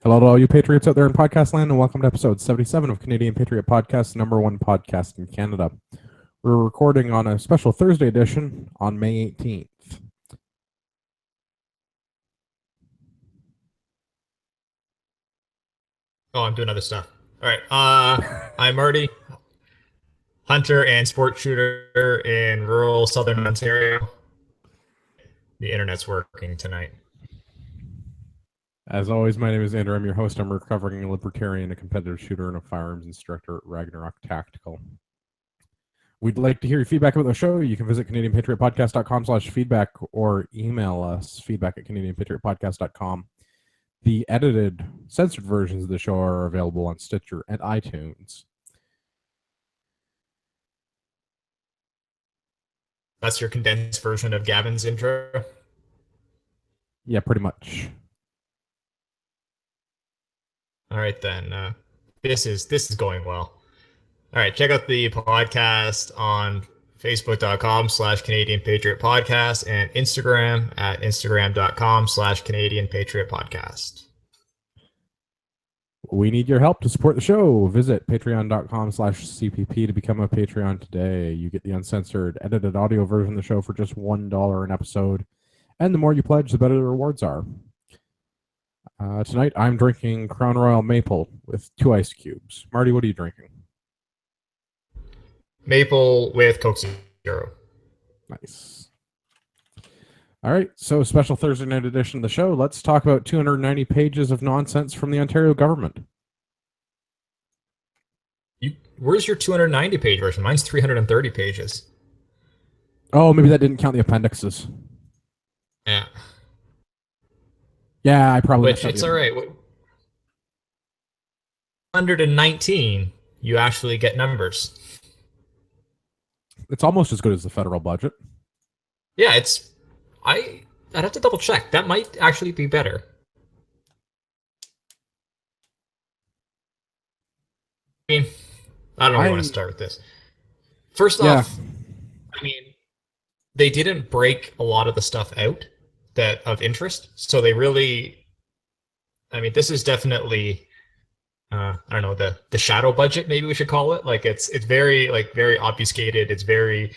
Hello to all you Patriots out there in podcast land, and welcome to episode 77 of Canadian Patriot Podcast, the number one podcast in Canada. We're recording on a special Thursday edition on May 18th. Oh, I'm doing other stuff. All right. I'm Marty, hunter and sport shooter in rural southern Ontario. The internet's working tonight. As always, my name is Andrew. I'm your host. I'm a recovering libertarian, a competitive shooter, and a firearms instructor at Ragnarok Tactical. We'd like to hear your feedback about the show. You can visit CanadianPatriotPodcast.com/feedback or email us feedback@CanadianPatriotPodcast.com. The edited, censored versions of the show are available on Stitcher and iTunes. That's your condensed version of Gavin's intro. Yeah, pretty much. All right, then. This is going well. All right, check out the podcast on Facebook.com/Canadian Patriot Podcast and Instagram at Instagram.com/Canadian Patriot Podcast. We need your help to support the show. Visit patreon.com/CPP to become a Patreon today. You get the uncensored, edited audio version of the show for just $1 an episode. And the more you pledge, the better the rewards are. Tonight, I'm drinking Crown Royal Maple with 2 ice cubes. Marty, what are you drinking? Maple with Coke Zero. Nice. All right, so special Thursday night edition of the show. Let's talk about 290 pages of nonsense from the Ontario government. Where's your 290-page version? Mine's 330 pages. Oh, maybe that didn't count the appendixes. Yeah. Yeah, I probably. Which it's all right. 119, you actually get numbers. It's almost as good as the federal budget. Yeah, I'd have to double check. That might actually be better. I mean, I don't know where I want to start with this. First off, I mean, they didn't break a lot of the stuff out that of interest, so they really, I mean, this is definitely, I don't know, the shadow budget, maybe we should call it. Like it's very obfuscated. It's very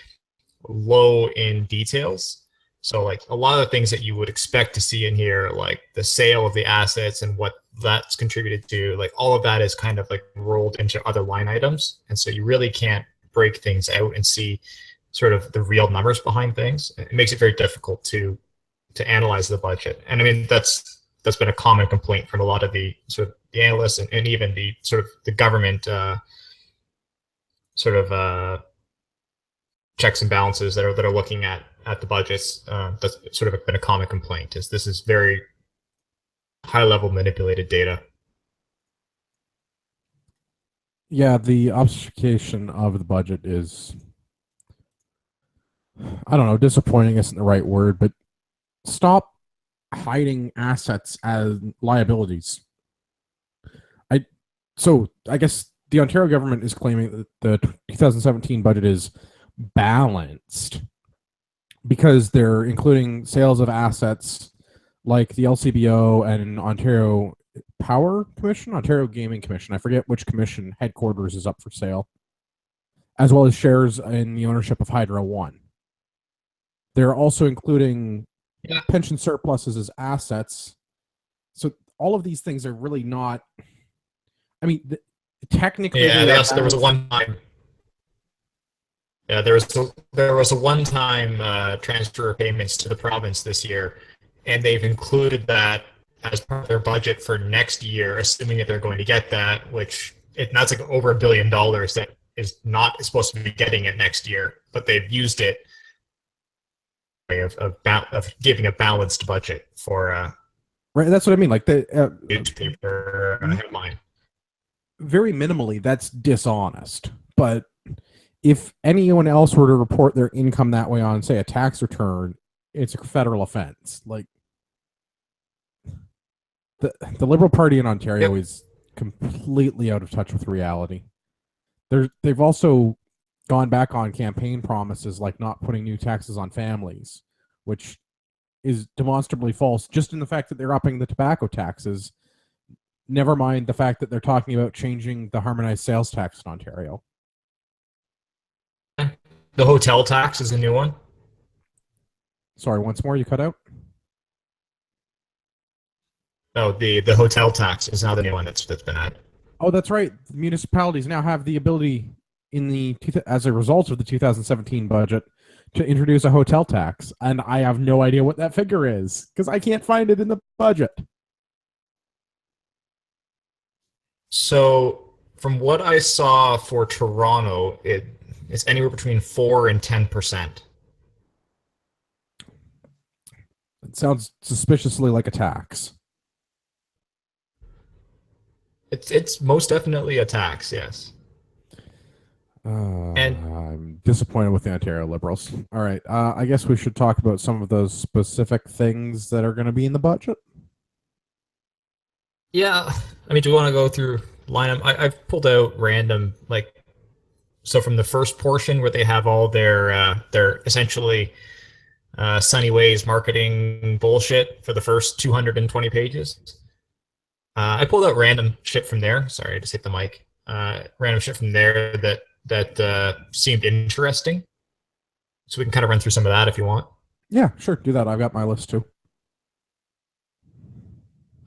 low in details. So like a lot of the things that you would expect to see in here, like the sale of the assets and what that's contributed to, like all of that is kind of like rolled into other line items. And so you really can't break things out and see sort of the real numbers behind things. It makes it very difficult to analyze the budget. And I mean, that's been a common complaint from a lot of the sort of the analysts and even the sort of the government checks and balances that are looking at the budgets. That's sort of been a common complaint. Is this is very high level manipulated data. Yeah, the obfuscation of the budget is, I don't know, disappointing isn't the right word, but stop hiding assets as liabilities. So I guess the Ontario government is claiming that the 2017 budget is balanced because they're including sales of assets like the LCBO and Ontario Power Commission, Ontario Gaming Commission. I forget which commission headquarters is up for sale, as well as shares in the ownership of Hydro One. They're also including pension surpluses as assets. So all of these things are really not. I mean, technically, yeah. There was a one-time. Yeah, there was a one-time transfer of payments to the province this year, and they've included that as part of their budget for next year, assuming that they're going to get that. That's like over $1 billion that is not supposed to be getting it next year, but they've used it of giving a balanced budget for right. That's what I mean. Like the newspaper headline. Very minimally, that's dishonest. But if anyone else were to report their income that way on, say, a tax return, it's a federal offense. Like the Liberal Party in Ontario is completely out of touch with reality. They've also gone back on campaign promises like not putting new taxes on families, which is demonstrably false just in the fact that they're upping the tobacco taxes Never mind the fact that they're talking about changing the harmonized sales tax in Ontario. The hotel tax is a new one. Sorry, once more, you cut out? Oh, the hotel tax is now the new one that's been added. Oh, that's right. The municipalities now have the ability, as a result of the 2017 budget, to introduce a hotel tax, and I have no idea what that figure is because I can't find it in the budget. So, from what I saw for Toronto, it's anywhere between 4 and 10%. It sounds suspiciously like a tax. It's most definitely a tax, yes. And I'm disappointed with the Ontario Liberals. All right, I guess we should talk about some of those specific things that are going to be in the budget. Yeah, I mean, do you want to go through line? I've pulled out random, like, so from the first portion where they have all their essentially Sunny Ways marketing bullshit for the first 220 pages. I pulled out random shit from there. Sorry, I just hit the mic. Random shit from there that seemed interesting. So we can kind of run through some of that if you want. Yeah, sure. Do that. I've got my list too.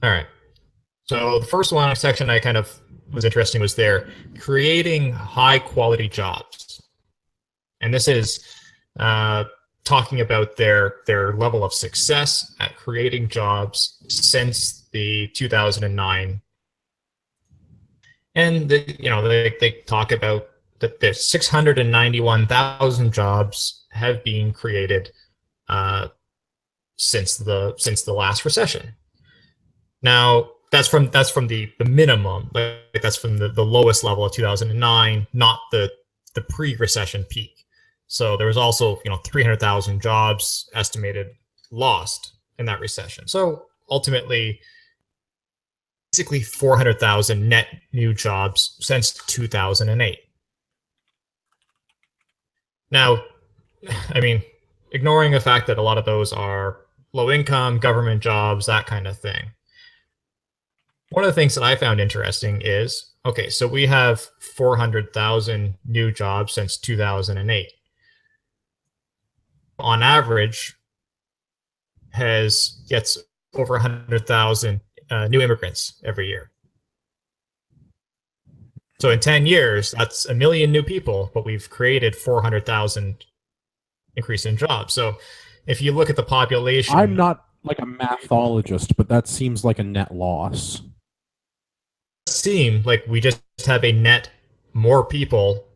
All right. So the first one section I kind of was interesting was there creating high quality jobs. And this is talking about their level of success at creating jobs since the 2009. And they talk about that there's 691,000 jobs have been created since the last recession. Now that's from the minimum, like that's from the lowest level of 2009, not the pre-recession peak. So there was also 300,000 jobs estimated lost in that recession. So ultimately, basically 400,000 net new jobs since 2008. Now, I mean, ignoring the fact that a lot of those are low income, government jobs, that kind of thing. One of the things that I found interesting is, okay, so we have 400,000 new jobs since 2008. On average, gets over 100,000 new immigrants every year. So in 10 years, that's 1 million new people, but we've created 400,000 increase in jobs. So if you look at the population... I'm not like a mathologist, but that seems like a net loss. Seem like we just have a net more people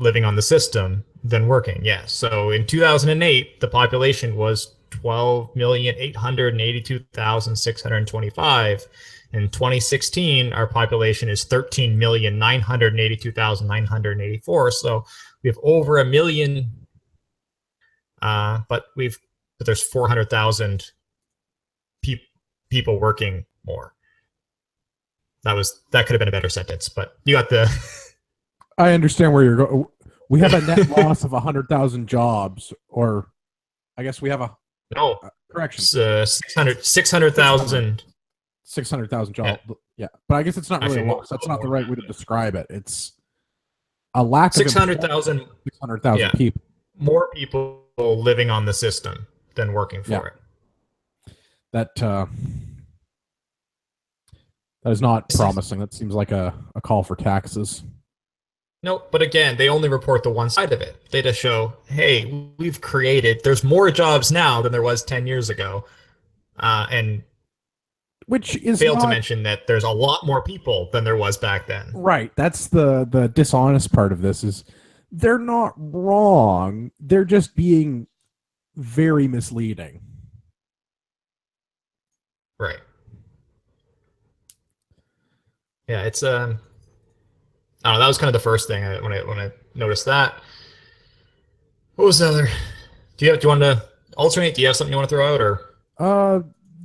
living on the system than working. Yes. So in 2008, the population was 12,882,625. In 2016, our population is 13,982,984. So we have over 1 million, but there's 400,000 people working more. That could have been a better sentence, but you got the. I understand where you're going. We have a net loss of 100,000 jobs, or I guess we have a correction. 600,000. 600,000 jobs. Yeah, but I guess it's not really a loss. That's not the right way to describe it. It's a lack of 600,000 people. More people living on the system than working for it. That is not promising. That seems like a call for taxes. No, but again, they only report the one side of it. They just show, hey, there's more jobs now than there was 10 years ago. And which is failed to mention that there's a lot more people than there was back then. Right. That's the dishonest part of this is they're not wrong. They're just being very misleading. Right. Yeah, it's I don't know, that was kind of the first thing when I noticed that. What was the other? Do you want to alternate? Do you have something you want to throw out, or?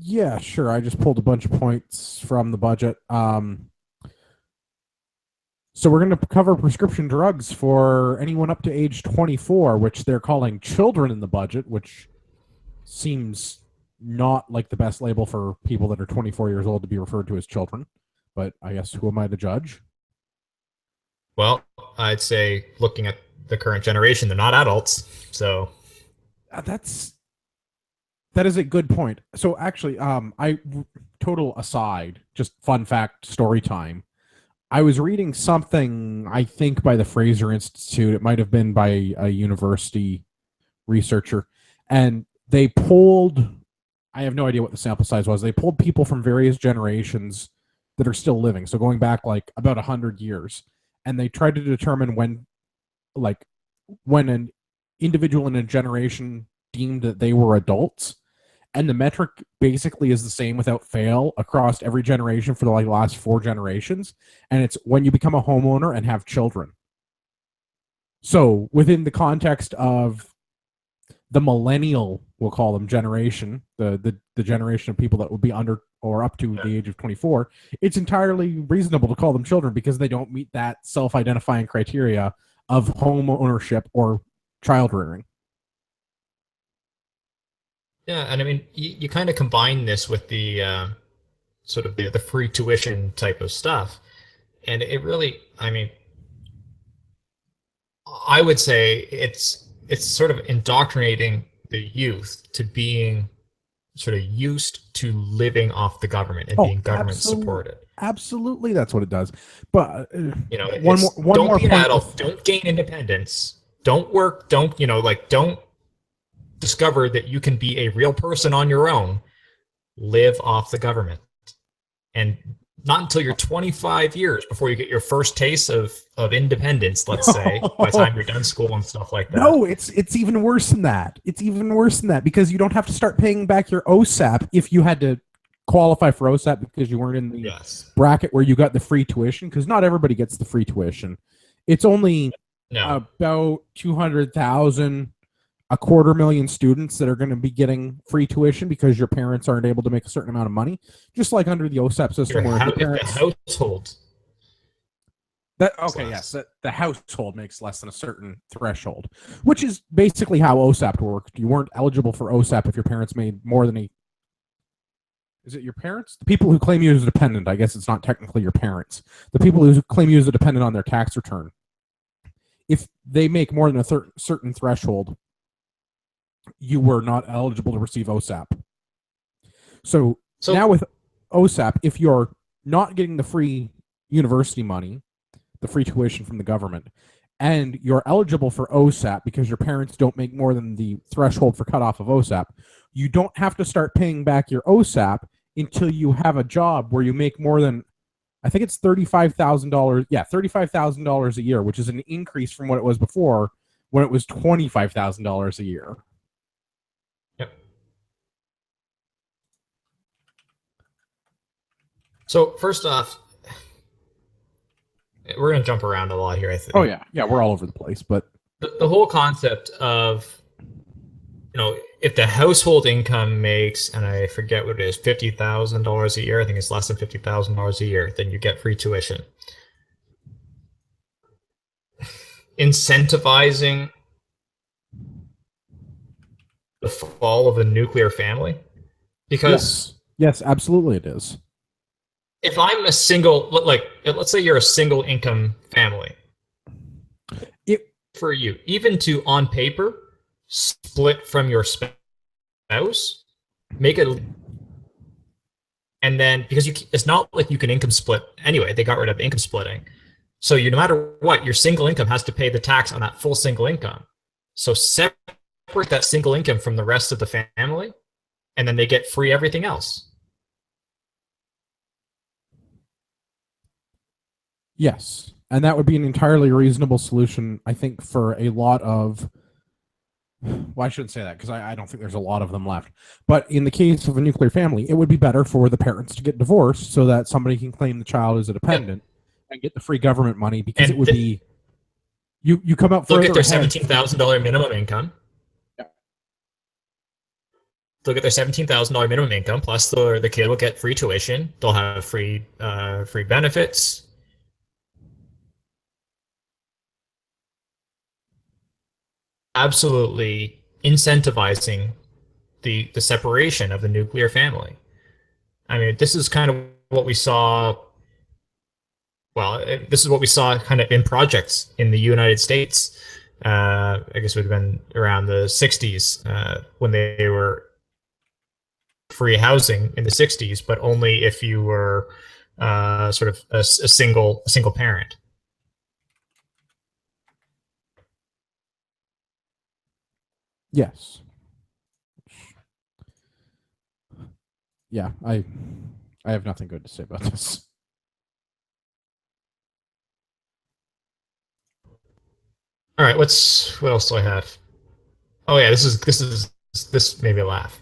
Yeah, sure. I just pulled a bunch of points from the budget. So we're going to cover prescription drugs for anyone up to age 24, which they're calling children in the budget, which seems not like the best label for people that are 24 years old to be referred to as children. but I guess who am I to judge? Well, I'd say looking at the current generation, they're not adults. So That's that is a good point. So actually, I total aside, just fun fact, story time. I was reading something, I think by the Fraser Institute. It might have been by a university researcher, and they polled. I have no idea what the sample size was. They pulled people from various generations that are still living, so going back like about 100 years, and they tried to determine like, when an individual in a generation deemed that they were adults, and the metric basically is the same without fail across every generation for the like last 4 generations, and it's when you become a homeowner and have children. So within the context of the millennial, we'll call them generation, the generation of people that would be under or up to the age of 24, it's entirely reasonable to call them children because they don't meet that self-identifying criteria of home ownership or child rearing. yeah, and I mean, you kind of combine this with the sort of the free tuition type of stuff, and it really, I mean, I would say it's sort of indoctrinating the youth to being sort of used to living off the government and being government supported. Absolutely, that's what it does. But You know, one don't more be an point. adult, don't gain independence, don't work, don't, you know, like, don't discover that you can be a real person on your own, live off the government. And not until you're 25 years before you get your first taste of independence, let's say, by the time you're done school and stuff like that. No, it's even worse than that. It's even worse than that because you don't have to start paying back your OSAP if you had to qualify for OSAP because you weren't in the bracket where you got the free tuition, because not everybody gets the free tuition. It's only about 200,000, 250,000 students that are going to be getting free tuition because your parents aren't able to make a certain amount of money, just like under the OSAP system. If the household the household makes less than a certain threshold, which is basically how OSAP worked. You weren't eligible for OSAP if your parents made more than is it your parents? The people who claim you as a dependent, I guess it's not technically your parents. The people who claim you as a dependent on their tax return, if they make more than a certain threshold, you were not eligible to receive OSAP. So now with OSAP, if you're not getting the free university money, the free tuition from the government, and you're eligible for OSAP because your parents don't make more than the threshold for cutoff of OSAP, you don't have to start paying back your OSAP until you have a job where you make more than, I think it's $35,000. Yeah, $35,000 a year, which is an increase from what it was before when it was $25,000 a year. Yep. So first off, we're going to jump around a lot here, I think. Oh, yeah. Yeah, we're all over the place. But the whole concept of, you know, if the household income makes, and I forget what it is, $50,000 a year, I think it's less than $50,000 a year, then you get free tuition. Incentivizing the fall of a nuclear family? Because yes, absolutely it is. If I'm a single, like, let's say you're a single income family, for you, even to, on paper, split from your spouse, make it, and then, because it's not like you can income split anyway, they got rid of income splitting. So no matter what, your single income has to pay the tax on that full single income. So separate that single income from the rest of the family, and then they get free everything else. Yes, and that would be an entirely reasonable solution, I think, for a lot of, well, I shouldn't say that because I don't think there's a lot of them left. But in the case of a nuclear family, it would be better for the parents to get divorced so that somebody can claim the child as a dependent and get the free government money, because it would be, you come out further. Look at their $17,000 minimum income. They'll get their $17,000 minimum income, plus the kid will get free tuition. They'll have free benefits. Absolutely incentivizing the separation of the nuclear family. I mean, this is kind of what we saw well, this is what we saw kind of in projects in the United States. I guess it would have been around the 60s when they were free housing in the 60s, but only if you were sort of a single parent. Yes. Yeah, I have nothing good to say about this. All right, what else do I have? Oh yeah, this made me laugh.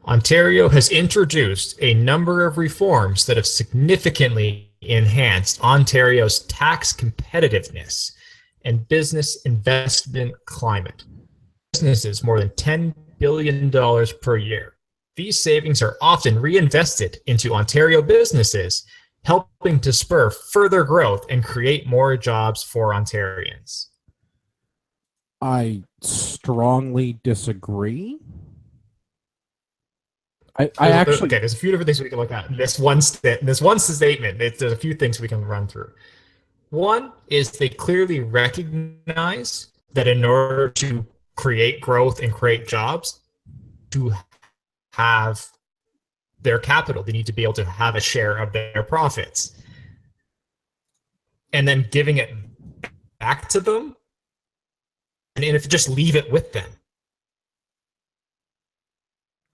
Ontario has introduced a number of reforms that have significantly enhanced Ontario's tax competitiveness and business investment climate. Businesses more than $10 billion per year. These savings are often reinvested into Ontario businesses, helping to spur further growth and create more jobs for Ontarians. I strongly disagree. I actually Okay, there's a few different things we can look at. This one statement, there's a few things we can run through. One is they clearly recognize that in order to create growth and create jobs, to have their capital, they need to be able to have a share of their profits. And then giving it back to them, and if just leave it with them.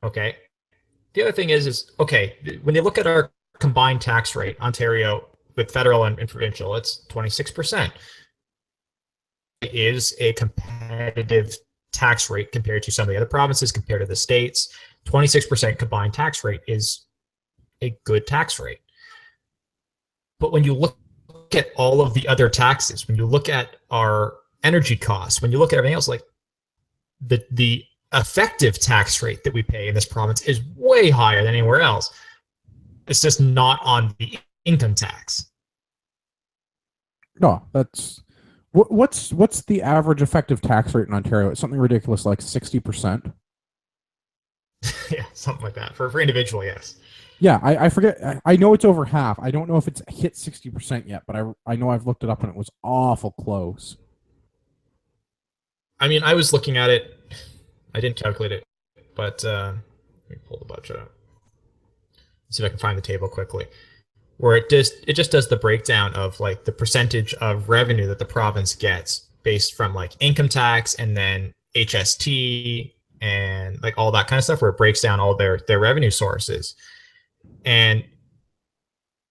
Okay. The other thing is okay, when they look at our combined tax rate, Ontario with federal and provincial, it's 26%. It is a competitive tax rate compared to some of the other provinces, compared to the states. 26% combined tax rate is a good tax rate. But when you look at all of the other taxes, when you look at our energy costs, when you look at everything else, like the effective tax rate that we pay in this province is way higher than anywhere else. It's just not on the income tax. No, that's what's the average effective tax rate in Ontario? It's something ridiculous like 60%. Yeah, something like that for individual, yes. Yeah, I forget. I know it's over half. I don't know if it's hit 60% yet, but I know I've looked it up and it was awful close. I mean, I was looking at it. I didn't calculate it, but let me pull the budget up. Let's see if I can find the table quickly. Where it just does the breakdown of like the percentage of revenue that the province gets based from like income tax and then HST and like all that kind of stuff, where it breaks down all their revenue sources. And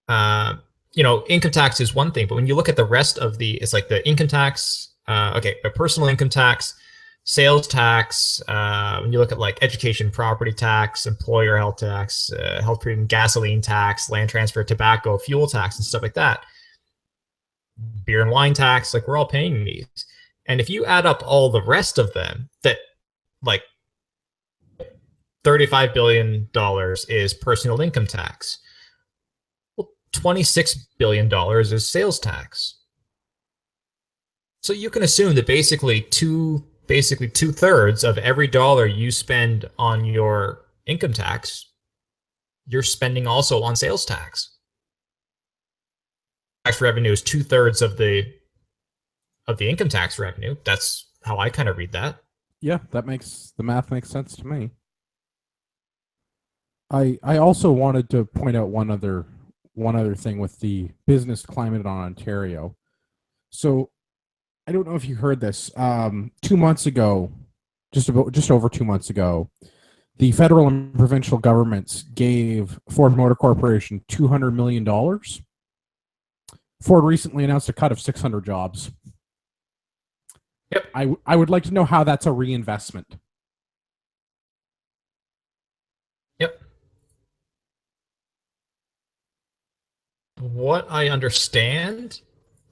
income tax is one thing, but when you look at the rest of it's like the income tax, a personal income tax, sales tax, when you look at like education, property tax, employer health tax, health premium, gasoline tax, land transfer, tobacco, fuel tax, and stuff like that, beer and wine tax, like we're all paying these. And if you add up all the rest of them, that like $35 billion is personal income tax. Well, $26 billion is sales tax. So you can assume that basically two-thirds of every dollar you spend on your income tax, you're spending also on sales tax. Tax revenue is 2/3 of the income tax revenue. That's how I kind of read that. Yeah, the math makes sense to me. I also wanted to point out one other thing with the business climate on Ontario. So I don't know if you heard this. 2 months ago, just over 2 months ago, the federal and provincial governments gave Ford Motor Corporation $200 million. Ford recently announced a cut of 600 jobs. Yep. I would like to know how that's a reinvestment. Yep. What I understand,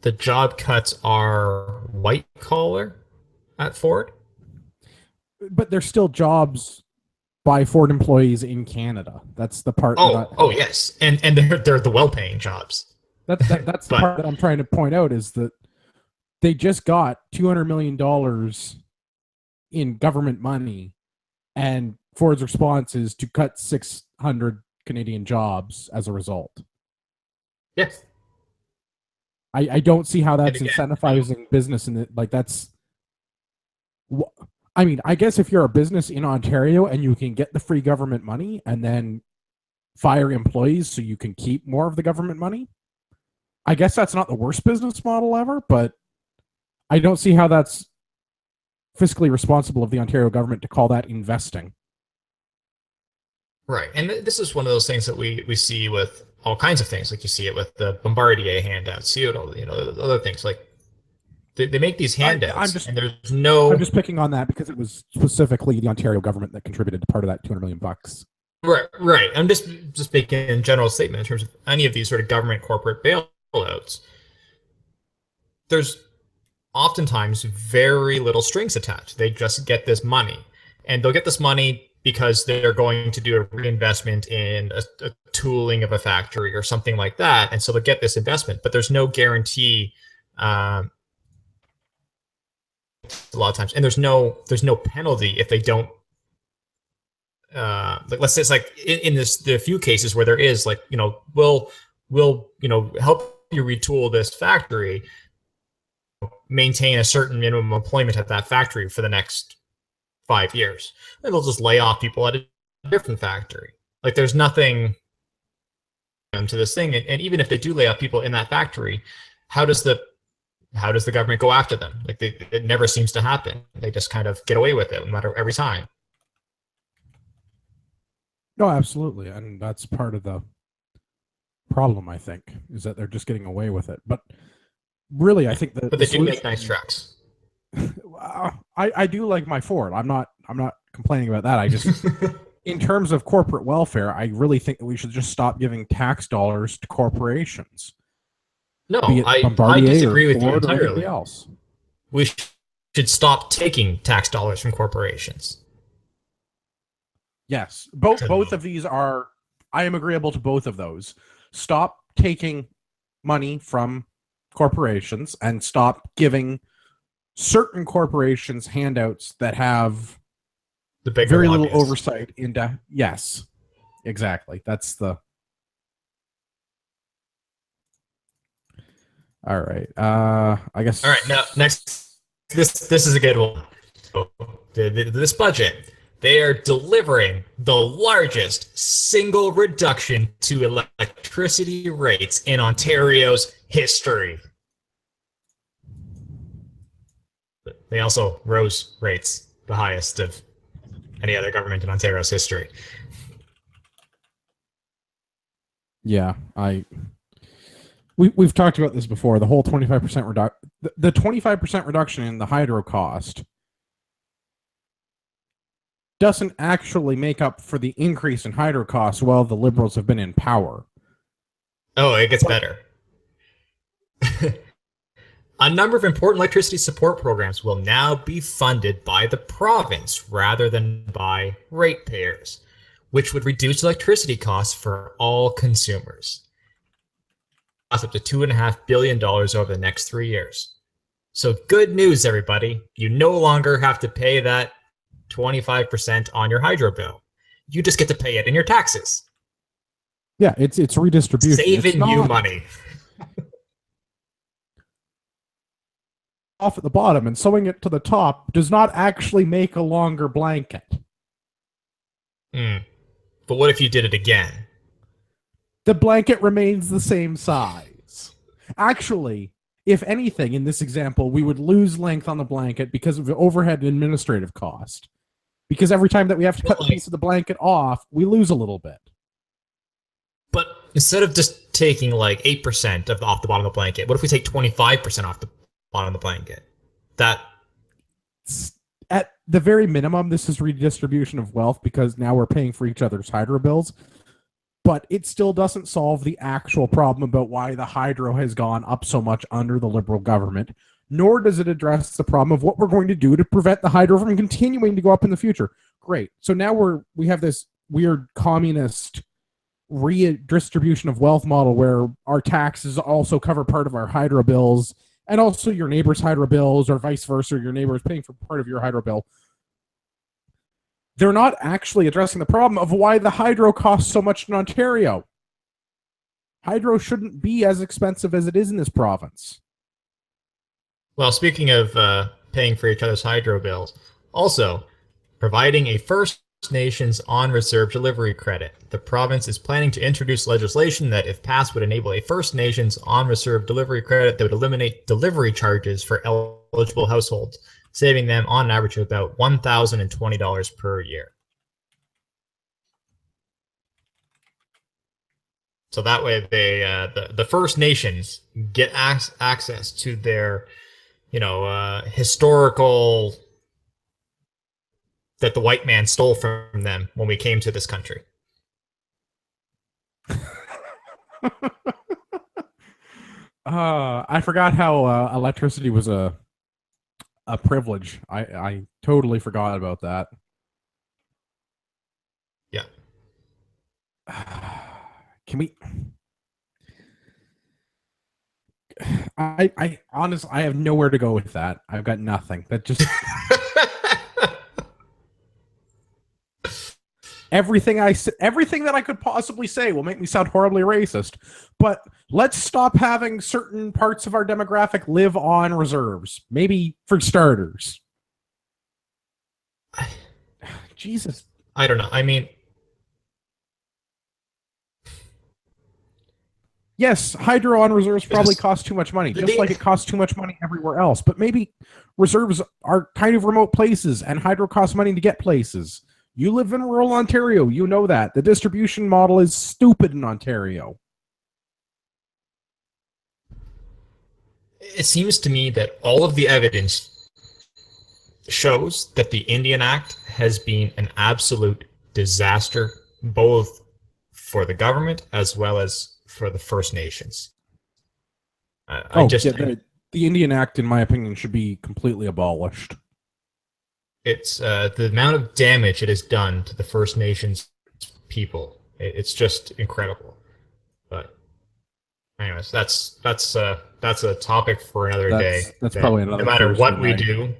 the job cuts are white collar at Ford. But they're still jobs by Ford employees in Canada. That's the part. Oh yes, and they're the well-paying jobs. That's the part that I'm trying to point out is that they just got $200 million in government money, and Ford's response is to cut 600 Canadian jobs as a result. Yes. I don't see how that's again, incentivizing business in it. Like that's, I mean, I guess if you're a business in Ontario and you can get the free government money and then fire employees so you can keep more of the government money, I guess that's not the worst business model ever, but I don't see how that's fiscally responsible of the Ontario government to call that investing. right. And this is one of those things that we see with all kinds of things. Like you see it with the Bombardier handouts, see it, other things. Like they make these handouts, and there's no. I'm just picking on that because it was specifically the Ontario government that contributed to part of that $200 million. Right, right. I'm just making a general statement in terms of any of these sort of government corporate bailouts. There's oftentimes very little strings attached. They just get this money, and they'll get this money because they're going to do a reinvestment in a tooling of a factory or something like that, and so they'll get this investment. But there's no guarantee. A lot of times, and there's no penalty if they don't. Like let's say it's like in the few cases where there is, like, we'll help you retool this factory, maintain a certain minimum employment at that factory for the next 5 years, and they'll just lay off people at a different factory. Like there's nothing to this thing, and even if they do lay off people in that factory, how does the government go after them? Like it never seems to happen. They just kind of get away with it no matter every time. No, absolutely, and that's part of the problem. I think is that they're just getting away with it. But really, I think that. But they do make nice trucks. I do like my Ford. I'm not complaining about that. I just, in terms of corporate welfare, I really think that we should just stop giving tax dollars to corporations. No, I disagree with you entirely. Else. We should stop taking tax dollars from corporations. Yes, both of these are. I am agreeable to both of those. Stop taking money from corporations and stop giving certain corporations handouts that have the very little oversight into. Yes, exactly. That's the. All right. I guess. All right. Now, next, this is a good one. So, this budget, they are delivering the largest single reduction to electricity rates in Ontario's history. They also rose rates the highest of any other government in Ontario's history. Yeah, We've talked about this before. The whole 25% reduction, the 25% reduction in the hydro cost doesn't actually make up for the increase in hydro costs while the Liberals have been in power. Oh, it gets better. A number of important electricity support programs will now be funded by the province rather than by ratepayers, which would reduce electricity costs for all consumers. Up to $2.5 billion over the next 3 years. So good news, everybody. You no longer have to pay that 25% on your hydro bill. You just get to pay it in your taxes. Yeah, it's redistribution. Saving you money. Off at the bottom and sewing it to the top does not actually make a longer blanket. But what if you did it again? The blanket remains the same size. Actually, if anything, in this example, we would lose length on the blanket because of the overhead and administrative cost. Because every time that we have to cut a piece of the blanket off, we lose a little bit. But instead of just taking like 8% off the bottom of the blanket, what if we take 25% off the bottom of the blanket? At the very minimum, this is redistribution of wealth because now we're paying for each other's hydro bills. But it still doesn't solve the actual problem about why the hydro has gone up so much under the Liberal government, nor does it address the problem of what we're going to do to prevent the hydro from continuing to go up in the future. Great. So now we have this weird communist redistribution of wealth model where our taxes also cover part of our hydro bills and also your neighbor's hydro bills, or vice versa, your neighbor is paying for part of your hydro bill. They're not actually addressing the problem of why the hydro costs so much in Ontario. Hydro shouldn't be as expensive as it is in this province. Well, speaking of paying for each other's hydro bills, also providing a First Nations on reserve delivery credit. The province is planning to introduce legislation that, if passed, would enable a First Nations on reserve delivery credit that would eliminate delivery charges for eligible households, saving them on average about $1,020 per year. So that way, the First Nations get access to their, historical that the white man stole from them when we came to this country. I forgot how electricity was a privilege. I totally forgot about that. Yeah. Can we? I honestly, I have nowhere to go with that. I've got nothing. That just everything that I could possibly say will make me sound horribly racist. But let's stop having certain parts of our demographic live on reserves. Maybe for starters. Jesus. I don't know. I mean, yes, hydro on reserves probably cost too much money, just like it costs too much money everywhere else. But maybe reserves are kind of remote places, and hydro costs money to get places. You live in rural Ontario, you know that. The distribution model is stupid in Ontario. It seems to me that all of the evidence shows that the Indian Act has been an absolute disaster, both for the government as well as for the First Nations. The Indian Act, in my opinion, should be completely abolished. It's the amount of damage it has done to the First Nations people. It's just incredible. But anyways, that's a topic for another day. That's probably another. No matter what we do,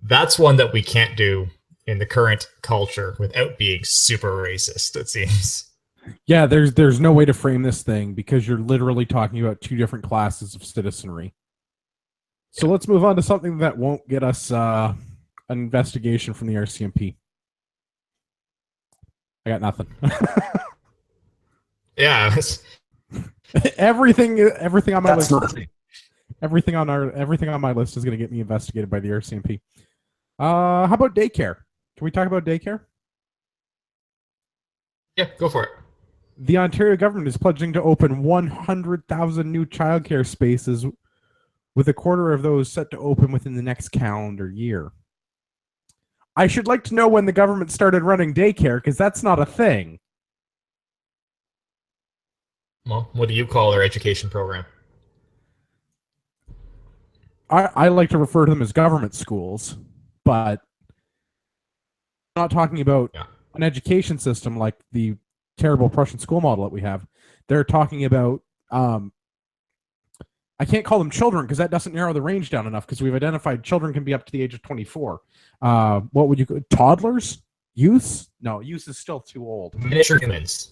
that's one that we can't do in the current culture without being super racist, it seems. Yeah, there's no way to frame this thing because you're literally talking about two different classes of citizenry. So let's move on to something that won't get us an investigation from the RCMP. I got nothing. Yeah. everything on my list. Everything on my list is going to get me investigated by the RCMP. How about daycare? Can we talk about daycare? Yeah, go for it. The Ontario government is pledging to open 100,000 new childcare spaces, with a quarter of those set to open within the next calendar year. I should like to know when the government started running daycare, because that's not a thing. Well, what do you call their education program? I like to refer to them as government schools, but I'm not talking about an education system like the terrible Prussian school model that we have. They're talking about I can't call them children because that doesn't narrow the range down enough, because we've identified children can be up to the age of 24. What would you call toddlers? Youths? No, youth is still too old. Miniature humans.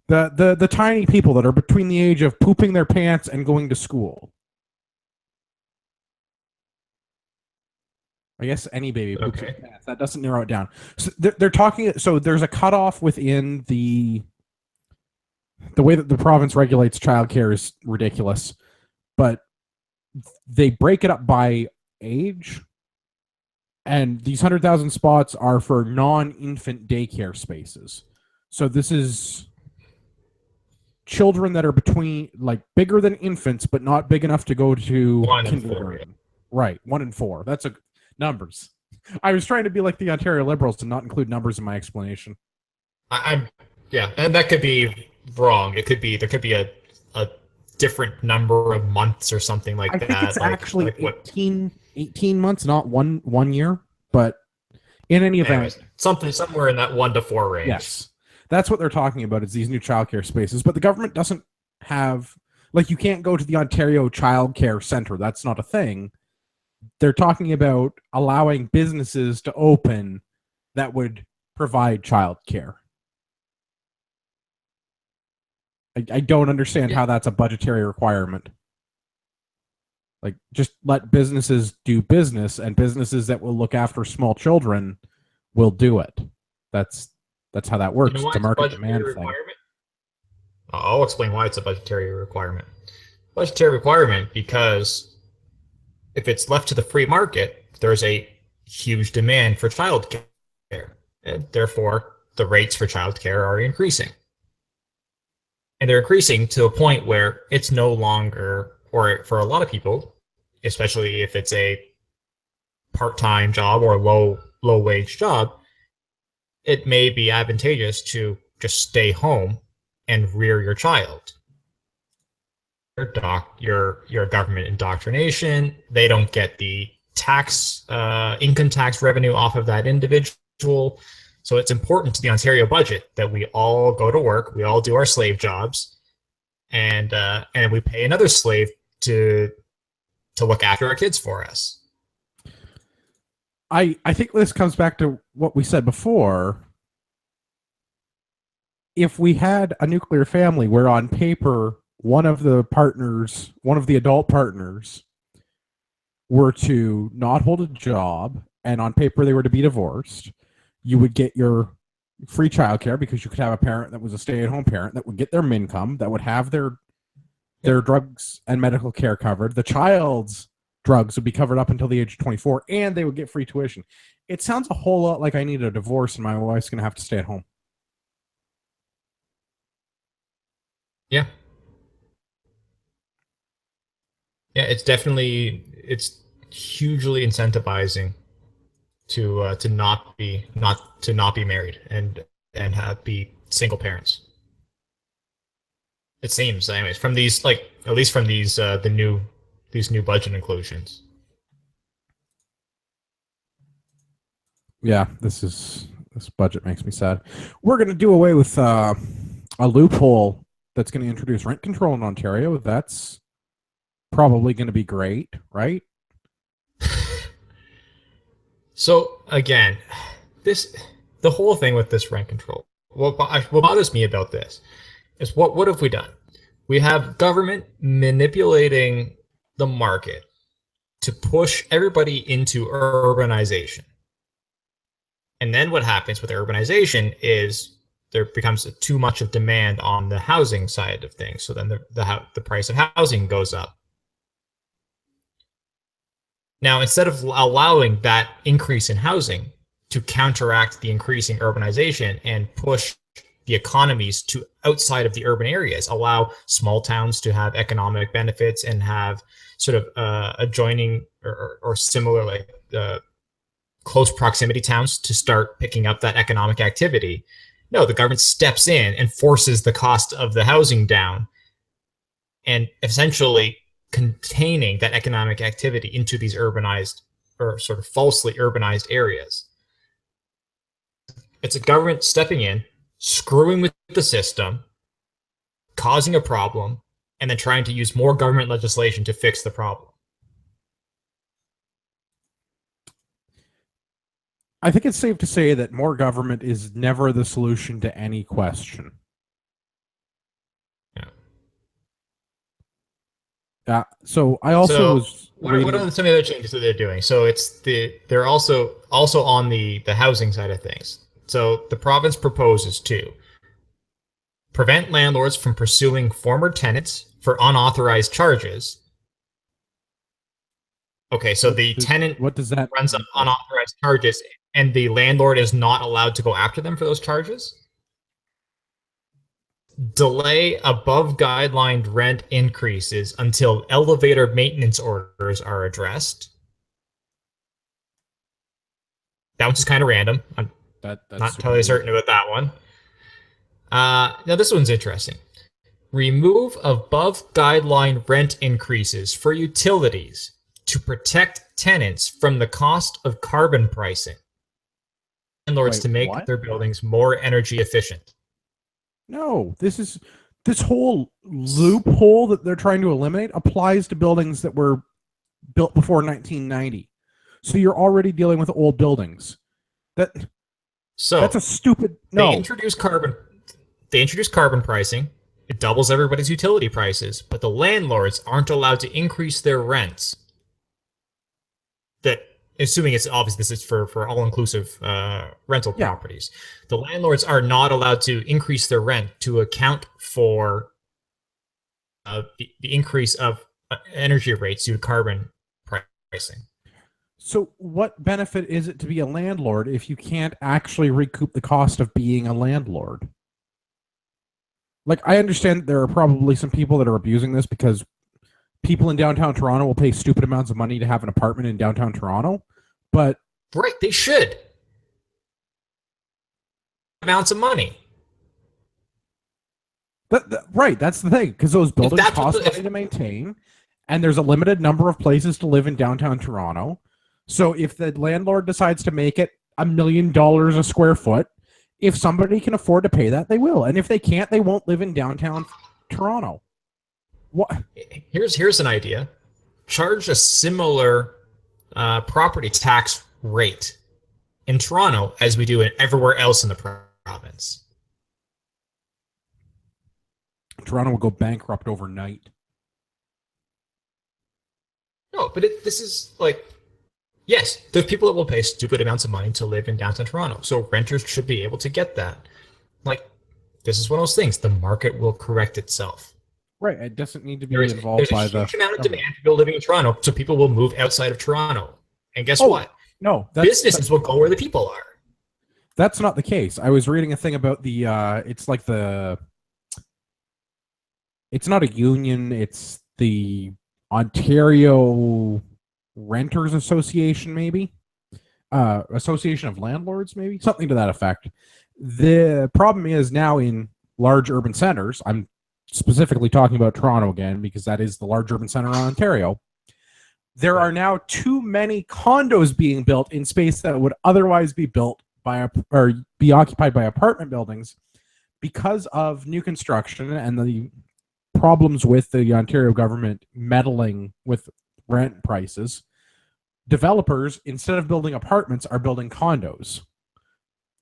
The tiny people that are between the age of pooping their pants and going to school. I guess any baby poops their pants. That doesn't narrow it down. So they're talking. So there's a cutoff within the way that the province regulates childcare is ridiculous, but they break it up by age, and these 100,000 spots are for non-infant daycare spaces. So this is children that are between, like, bigger than infants, but not big enough to go to kindergarten. Right, 1 and 4. That's a numbers. I was trying to be like the Ontario Liberals and not include numbers in my explanation. Yeah, and that could be wrong. There could be a different number of months or something like that. I think it's actually 18 months, not one year. But in any event, somewhere in that 1 to 4 range. Yes, that's what they're talking about. Is these new childcare spaces, but the government doesn't have, like, you can't go to the Ontario Child Care Center. That's not a thing. They're talking about allowing businesses to open that would provide childcare. I don't understand how that's a budgetary requirement. Like, just let businesses do business, and businesses that will look after small children will do it. That's how that works. You know why It's a it's a market budgetary demand thing. requirement? I'll explain why it's a budgetary requirement. Budgetary requirement because if it's left to the free market, there's a huge demand for childcare, and therefore the rates for childcare are increasing. And they're increasing to a point where it's no longer, or for a lot of people, especially if it's a part-time job or a low wage job, it may be advantageous to just stay home and rear your child. Your government indoctrination, they don't get the income tax revenue off of that individual. So it's important to the Ontario budget that we all go to work, we all do our slave jobs, and we pay another slave to look after our kids for us. I think this comes back to what we said before. If we had a nuclear family where on paper one of the adult partners were to not hold a job and on paper they were to be divorced, you would get your free childcare because you could have a parent that was a stay-at-home parent that would get their income, that would have their drugs and medical care covered. The child's drugs would be covered up until the age of 24, and they would get free tuition. It sounds a whole lot like I need a divorce and my wife's going to have to stay at home. Yeah. Yeah, it's hugely incentivizing to not be married and be single parents. It seems, anyways, from these, like, at least from these these new budget inclusions. Yeah, this budget makes me sad. We're going to do away with a loophole that's going to introduce rent control in Ontario. That's probably going to be great, right? So again, the whole thing with this rent control. What bothers me about this is what have we done? We have government manipulating the market to push everybody into urbanization. And then what happens with urbanization is there becomes too much of demand on the housing side of things. So then the price of housing goes up. Now, instead of allowing that increase in housing to counteract the increasing urbanization and push the economies to outside of the urban areas, allow small towns to have economic benefits and have sort of adjoining or similar, like close proximity towns to start picking up that economic activity. No, the government steps in and forces the cost of the housing down and essentially containing that economic activity into these urbanized or sort of falsely urbanized areas. It's a government stepping in, screwing with the system, causing a problem, and then trying to use more government legislation to fix the problem. I think it's safe to say that more government is never the solution to any question. So I also was what are some of the other changes that they're doing? So they're also on the housing side of things. So the province proposes to prevent landlords from pursuing former tenants for unauthorized charges. Okay, so the tenant runs up unauthorized charges, and the landlord is not allowed to go after them for those charges. Delay above guideline rent increases until elevator maintenance orders are addressed. That one's just kind of random. I'm not totally certain about that one. Now this one's interesting. Remove above guideline rent increases for utilities to protect tenants from the cost of carbon pricing. Landlords to make their buildings more energy efficient. No, this whole loophole that they're trying to eliminate applies to buildings that were built before 1990. So you're already dealing with old buildings. That's a stupid no. They introduced carbon pricing It doubles everybody's utility prices, but the landlords aren't allowed to increase their rents. That, assuming it's obvious, this is for all-inclusive rental Yeah. properties. The landlords are not allowed to increase their rent to account for the increase of energy rates due to carbon pricing. So what benefit is it to be a landlord if you can't actually recoup the cost of being a landlord? Like, I understand there are probably some people that are abusing this because people in downtown Toronto will pay stupid amounts of money to have an apartment in downtown Toronto, but right, they should. Amounts of money. Right, that's the thing, because those buildings cost money to maintain, and there's a limited number of places to live in downtown Toronto. So if the landlord decides to make it $1 million a square foot, if somebody can afford to pay that, they will. And if they can't, they won't live in downtown Toronto. What? Here's an idea. Charge a similar property tax rate in Toronto as we do in everywhere else in the province. Toronto will go bankrupt overnight. No, but this is like, yes, there's people that will pay stupid amounts of money to live in downtown Toronto. So renters should be able to get that. Like, this is one of those things. The market will correct itself. Right. It doesn't need to be involved by the. There's a huge amount of demand for people living in Toronto, so people will move outside of Toronto. And guess what? No, businesses will go where the people are. That's not the case. I was reading a thing about the. It's like the. It's not a union. It's the Ontario Renters Association, maybe. Association of Landlords, maybe something to that effect. The problem is now in large urban centers. I'm specifically talking about Toronto again because that is the large urban center in Ontario. There are now too many condos being built in space that would otherwise be built by or be occupied by apartment buildings because of new construction and the problems with the Ontario government meddling with rent prices. Developers, instead of building apartments, are building condos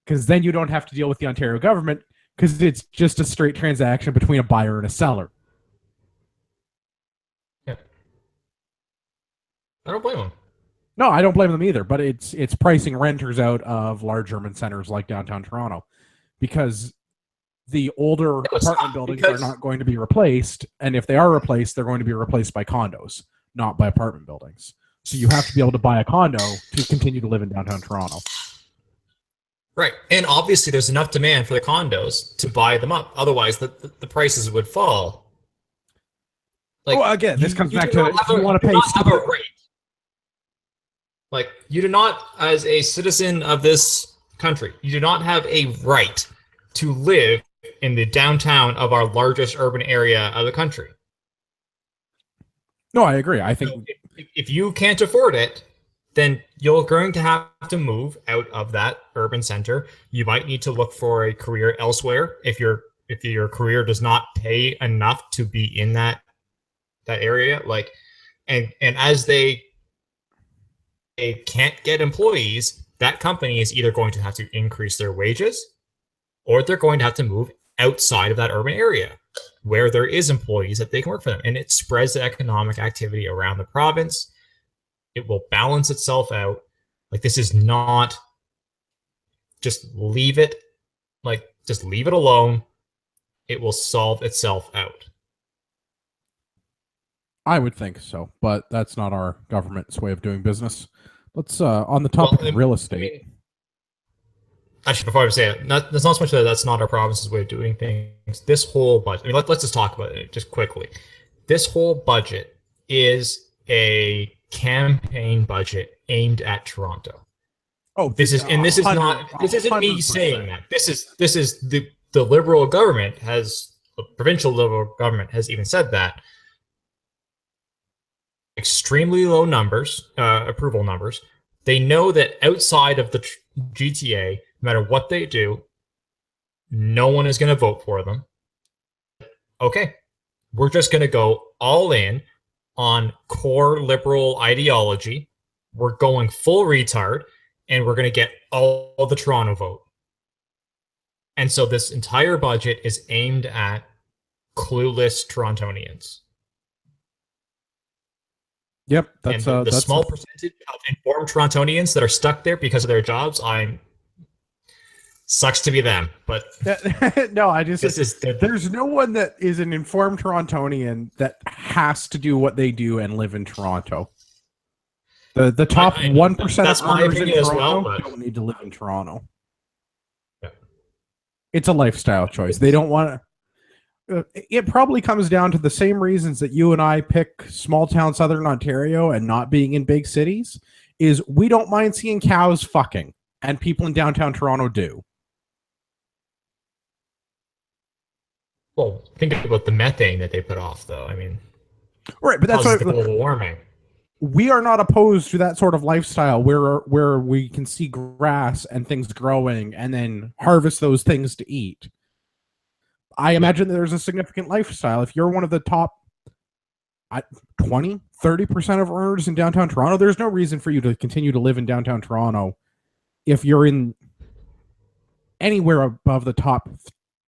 because then you don't have to deal with the Ontario government because it's just a straight transaction between a buyer and a seller. Yeah. I don't blame them. No, I don't blame them either, but it's pricing renters out of large urban centers like downtown Toronto because the older apartment buildings are not going to be replaced, and if they are replaced, they're going to be replaced by condos, not by apartment buildings. So you have to be able to buy a condo to continue to live in downtown Toronto. Right. And obviously there's enough demand for the condos to buy them up. Otherwise, the prices would fall. Like, again, this comes back to if you want to pay a rate. Like, you do not, as a citizen of this country, you do not have a right to live in the downtown of our largest urban area of the country. No, I agree. I think so if you can't afford it, then you're going to have to move out of that urban center. You might need to look for a career elsewhere if your career does not pay enough to be in that area. Like, and as they can't get employees, that company is either going to have to increase their wages, or they're going to have to move outside of that urban area where there is employees that they can work for them, and it spreads the economic activity around the province. It will balance itself out. Like, this is not just leave it alone. It will solve itself out. I would think so, but that's not our government's way of doing business. Let's on the topic of real estate. Actually, before I say it, there's not so much that that's not our province's way of doing things. This whole budget, let's just talk about it just quickly. This whole budget is a campaign budget aimed at Toronto. Oh, this isn't me saying that. This is the Liberal government the provincial Liberal government has even said that. Extremely low numbers, approval numbers. They know that outside of the GTA, no matter what they do, no one is going to vote for them. Okay, we're just going to go all in on core liberal ideology. We're going full retard, and we're going to get all the Toronto vote. And so this entire budget is aimed at clueless Torontonians. Yep, that's and the that's small percentage of informed Torontonians that are stuck there because of their jobs, sucks to be them. But no, I just this is there's no one that is an informed Torontonian that has to do what they do and live in Toronto. The top 1% that's of my earners in opinion as Toronto well, but don't need to live in Toronto. yeah. It's a lifestyle choice. They don't want to. It probably comes down to the same reasons that you and I pick small town Southern Ontario and not being in big cities. Is we don't mind seeing cows fucking, and people in downtown Toronto do. Well, think about the methane that they put off, though. I mean, Right, but that's causes what the global warming. We are not opposed to that sort of lifestyle where we can see grass and things growing and then harvest those things to eat. I imagine that there's a significant lifestyle. If you're one of the top 20, 30% of earners in downtown Toronto, there's no reason for you to continue to live in downtown Toronto if you're in anywhere above the top,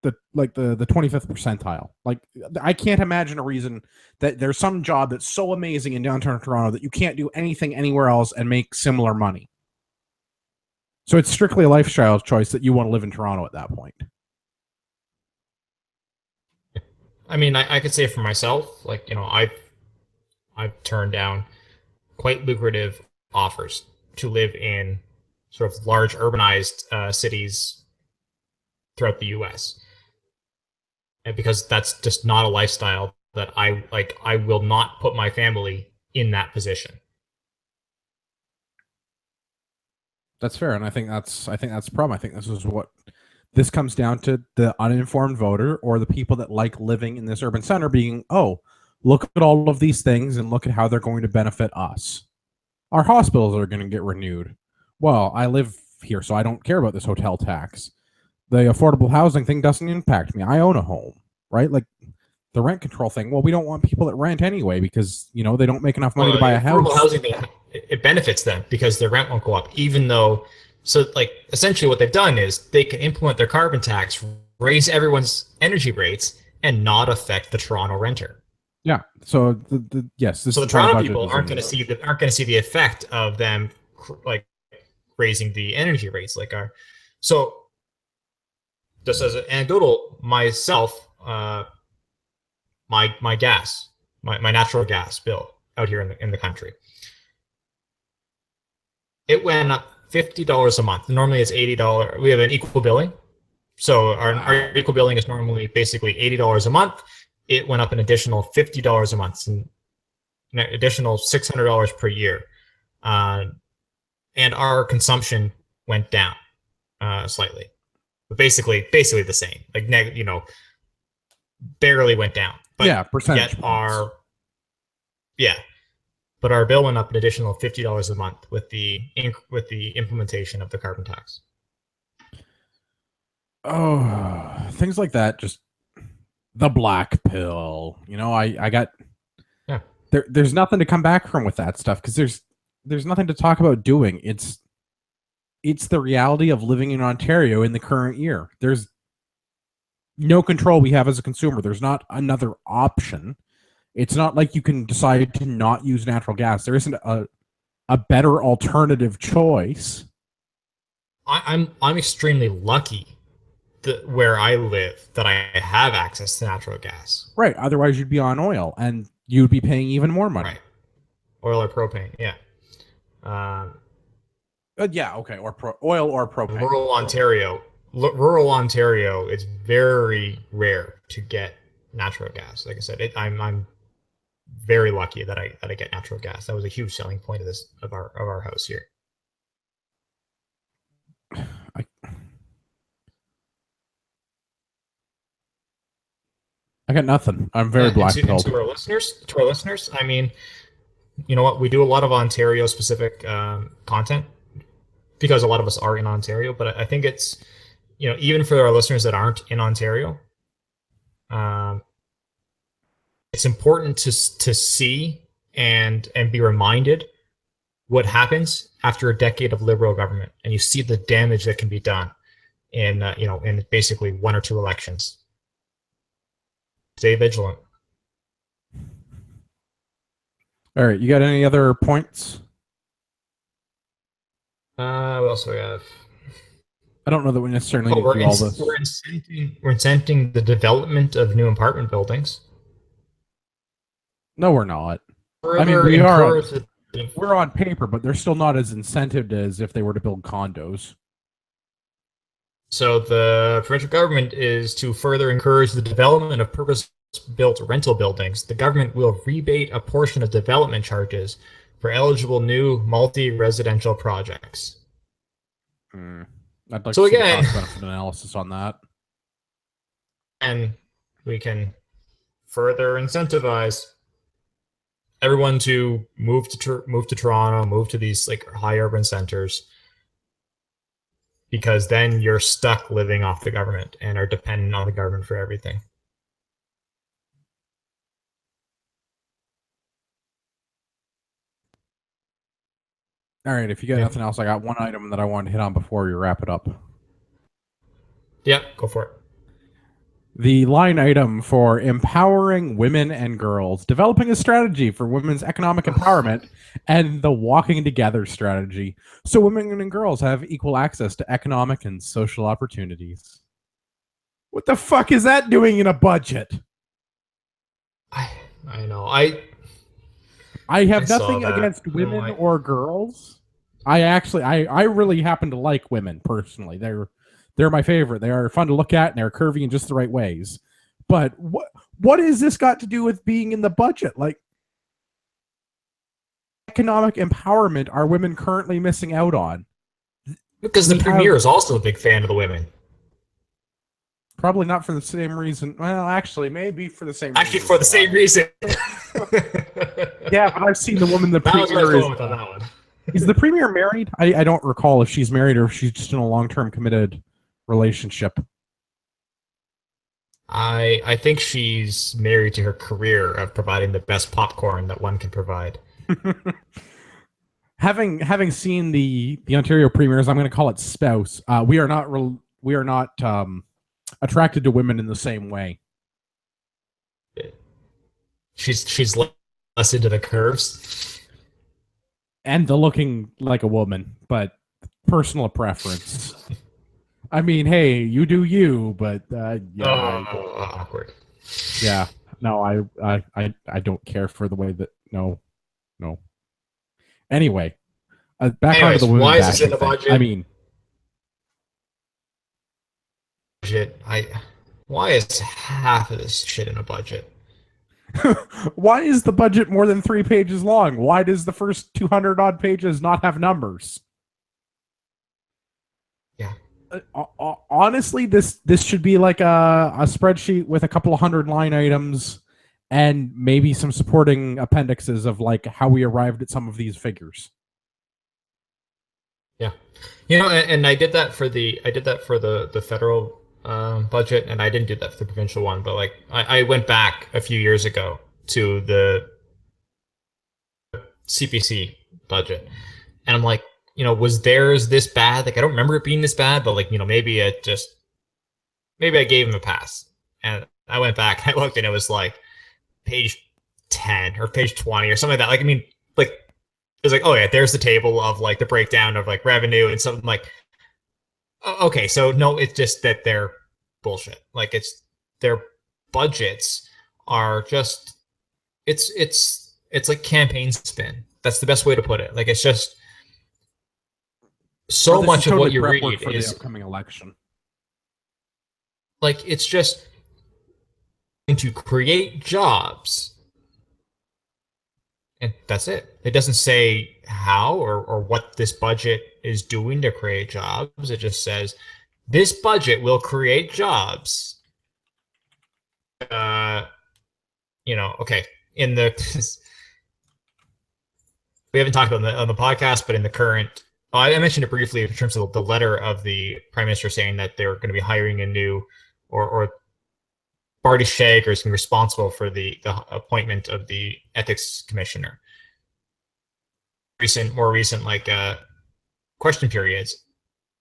the 25th percentile. Like, I can't imagine a reason that there's some job that's so amazing in downtown Toronto that you can't do anything anywhere else and make similar money. So it's strictly a lifestyle choice that you want to live in Toronto at that point. I mean, I could say for myself, like, I've turned down quite lucrative offers to live in sort of large urbanized cities throughout the U.S. And because that's just not a lifestyle that I like. I will not put my family in that position. That's fair, and I think that's the problem. I think this is what this comes down to: the uninformed voter or the people that like living in this urban center being, oh, look at all of these things and look at how they're going to benefit us. Our hospitals are going to get renewed. Well, I live here, so I don't care about this hotel tax. The affordable housing thing doesn't impact me. I own a home, right? Like the rent control thing. Well, we don't want people that rent anyway because, they don't make enough money to buy a house. Affordable housing, it benefits them because their rent won't go up, even though. So, like, essentially what they've done is they can implement their carbon tax, raise everyone's energy rates, and not affect the Toronto renter. Yeah. So yes. So the Toronto people aren't going to see the effect of them like raising the energy rates like our. So just as an anecdotal, myself, my gas, my natural gas bill out here in the country, it went up $50 a month. Normally it's $80. We have an equal billing, so our equal billing is normally basically $80 a month. It went up an additional $50 a month, and an additional $600 per year, and our consumption went down slightly, but basically the same. Like barely went down. But yeah, percentage. But our bill went up an additional $50 a month with the implementation of the carbon tax. Oh, things like that. Just the black pill. I got. Yeah. There's nothing to come back from with that stuff because there's nothing to talk about doing. It's the reality of living in Ontario in the current year. There's no control we have as a consumer. There's not another option. It's not like you can decide to not use natural gas. There isn't a better alternative choice. I'm extremely lucky where I live that I have access to natural gas. Right. Otherwise, you'd be on oil, and you'd be paying even more money. Right. Oil or propane. Yeah. Yeah. Okay. Or oil or propane. Rural Ontario, it's very rare to get natural gas. Like I said, I'm very lucky that I get natural gas. That was a huge selling point of our house here. I got nothing. I'm very black-pilled. To our listeners, I mean, you know what? We do a lot of Ontario-specific content because a lot of us are in Ontario. But I think it's, even for our listeners that aren't in Ontario, it's important to see and be reminded what happens after a decade of Liberal government, and you see the damage that can be done in basically one or two elections. stay vigilant. All right, you got any other points? What else do we have? I don't know that we necessarily Oh, need to do all this. we're incenting the development of new apartment buildings. No, we're not. I mean, Further we are. encourage the We're on paper, but they're still not as incentived as if they were to build condos. So the provincial government is to further encourage the development of purpose-built rental buildings. The government will rebate a portion of development charges for eligible new multi-residential projects. I'd like So to see the again, cost-benefit analysis on that. and we can further incentivize everyone to move to Toronto, move to these like high urban centers, because then you're stuck living off the government and are dependent on the government for everything. All right, if you got nothing else, I got one item that I wanted to hit on before we wrap it up. Yeah, go for it. The line item for empowering women and girls, developing a strategy for women's economic empowerment, and the walking together strategy, so women and girls have equal access to economic and social opportunities. What the fuck is that doing in a budget? I know. I have nothing against women or girls. I really happen to like women personally. They're my favorite. They are fun to look at and they're curvy in just the right ways. But what is this got to do with being in the budget? Like, economic empowerment are women currently missing out on? Because the premier is also a big fan of the women. Probably not for the same reason. Well, actually, maybe for the same reason. Actually, for the same reason. Yeah, but I've seen the woman the premier is. On that one. Is the premier married? I don't recall if she's married or if she's just in a long-term committed relationship. I think she's married to her career of providing the best popcorn that one can provide. Having seen the Ontario premiers, I'm going to call it spouse. We are not attracted to women in the same way. She's less into the curves and the looking like a woman, but personal preference. I mean, hey, you do you, but yeah, awkward. Yeah, no, I don't care for the way that no. Anyway, back onto the women. Why is this in the budget? I mean, why is half of this shit in a budget? Why is the budget more than 3 pages long? Why does the first 200 odd pages not have numbers? Yeah. Honestly, this should be like a spreadsheet with a couple of 100 line items and maybe some supporting appendixes of like how we arrived at some of these figures. Yeah, and I did that for the federal budget, and I didn't do that for the provincial one. But like, I went back a few years ago to the CPC budget, and I'm like, was theirs this bad? Like, I don't remember it being this bad, but like, maybe I gave them a pass. And I went back, I looked, and it was like page 10 or page 20 or something like that. Like, I mean, like, it was like, oh yeah, there's the table of like the breakdown of like revenue and something like, okay, so no, it's just that they're bullshit. Like, it's their budgets are just, it's like campaign spin. That's the best way to put it. Like, it's just so much of what you read is the upcoming election. Like, it's just going to create jobs, and that's it. It doesn't say how or what this budget is doing to create jobs. It just says this budget will create jobs. Okay. In the we haven't talked about it on the podcast, but in the current, I mentioned it briefly in terms of the letter of the Prime Minister saying that they're going to be hiring a new or Marty is going to be responsible for the appointment of the ethics commissioner. More recent question periods,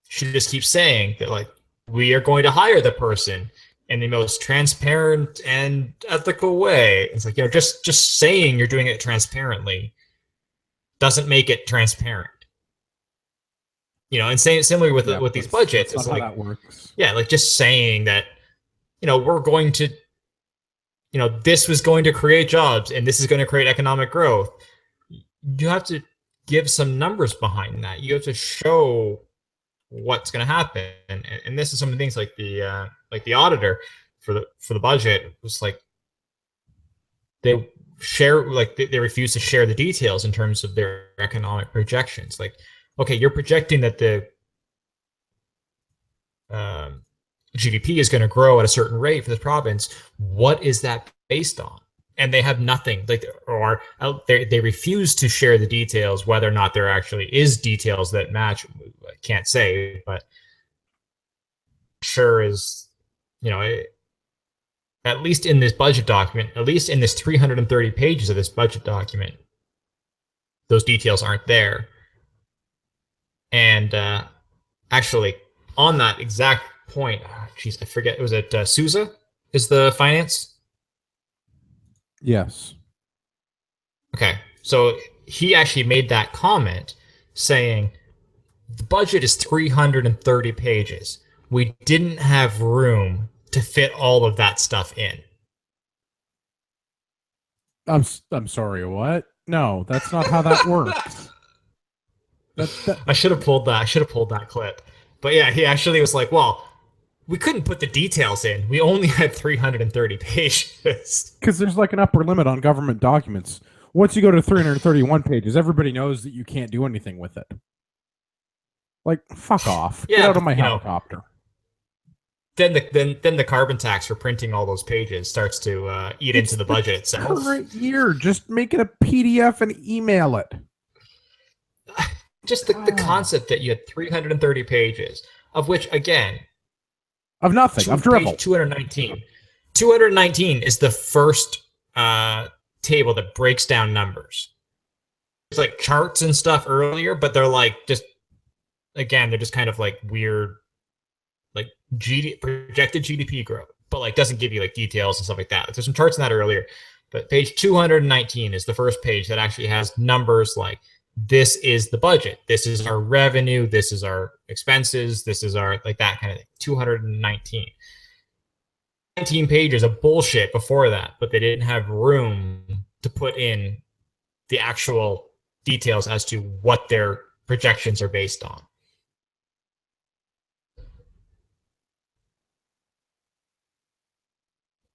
she just keeps saying that like, we are going to hire the person in the most transparent and ethical way. It's like, just saying you're doing it transparently doesn't make it transparent. And similarly with these budgets, it's like how that works. Yeah, like just saying that, we're going to, this was going to create jobs and this is going to create economic growth. You have to give some numbers behind that. You have to show what's going to happen, and this is some of the things like the auditor for the budget was like they refuse to share the details in terms of their economic projections. Like, okay, you're projecting that the GDP is going to grow at a certain rate for the province. What is that based on? And they have nothing, they refuse to share the details, whether or not there actually is details that match. I can't say, but sure is, at least in this budget document, at least in this 330 pages of this budget document, those details aren't there. And actually, on that exact point, I forget, was it Sousa is the finance? Yes. Okay, so he actually made that comment saying the budget is 330 pages. We didn't have room to fit all of that stuff in. I'm sorry, what? No, that's not how that works. I should have pulled that. I should have pulled that clip. But yeah, he actually was like, well, we couldn't put the details in. We only had 330 pages. Because there's like an upper limit on government documents. Once you go to 331 pages, everybody knows that you can't do anything with it. Like, fuck off. Yeah, get out of my helicopter. Then the carbon tax for printing all those pages starts to eat into the budget itself. Current year, just make it a PDF and email it. Just the concept that you had 330 pages, of which, again, of nothing, of drivel. 219. 219 is the first table that breaks down numbers. It's like charts and stuff earlier, but they're like just, again, they're just kind of like weird, like projected GDP growth, but like doesn't give you like details and stuff like that. There's some charts in that earlier, but page 219 is the first page that actually has numbers like, this is the budget, this is our revenue, this is our expenses, this is our, like that kind of thing. 219. 19 pages of bullshit before that, but they didn't have room to put in the actual details as to what their projections are based on.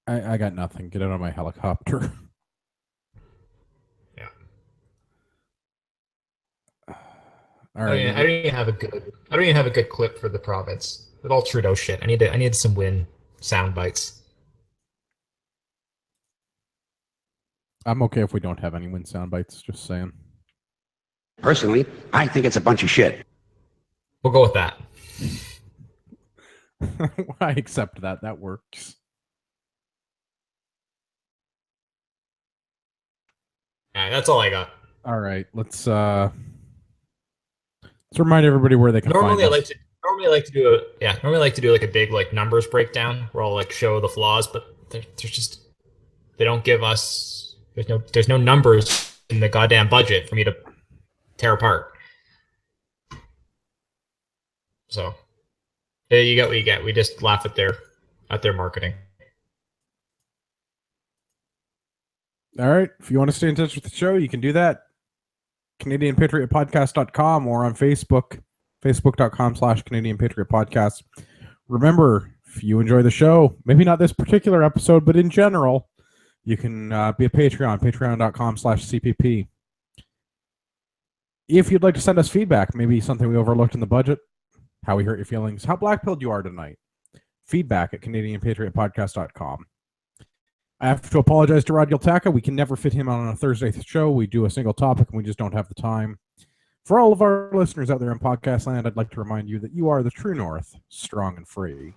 I got nothing. Get out of my helicopter. Yeah. All right. I don't even have a good clip for the province. With all Trudeau shit. I need some win sound bites. I'm okay if we don't have any win sound bites, just saying. Personally, I think it's a bunch of shit. We'll go with that. I accept that. That works. Yeah, that's all I got. All right, let's remind everybody where they can find us. Normally I like to do like a big like numbers breakdown where I'll like show the flaws, but there's just, they don't give us, there's no numbers in the goddamn budget for me to tear apart. So you get what you get. We just laugh at their marketing. All right. If you want to stay in touch with the show, you can do that. CanadianPatriotPodcast.com or on Facebook, Facebook.com/Canadian Patriot Podcast. Remember, if you enjoy the show, maybe not this particular episode, but in general, you can be a Patreon, Patreon.com/CPP. If you'd like to send us feedback, maybe something we overlooked in the budget, how we hurt your feelings, how black-pilled you are tonight, feedback at CanadianPatriotPodcast.com. I have to apologize to Rod Giltaka. We can never fit him on a Thursday show. We do a single topic, and we just don't have the time. For all of our listeners out there in podcast land, I'd like to remind you that you are the true north, strong and free.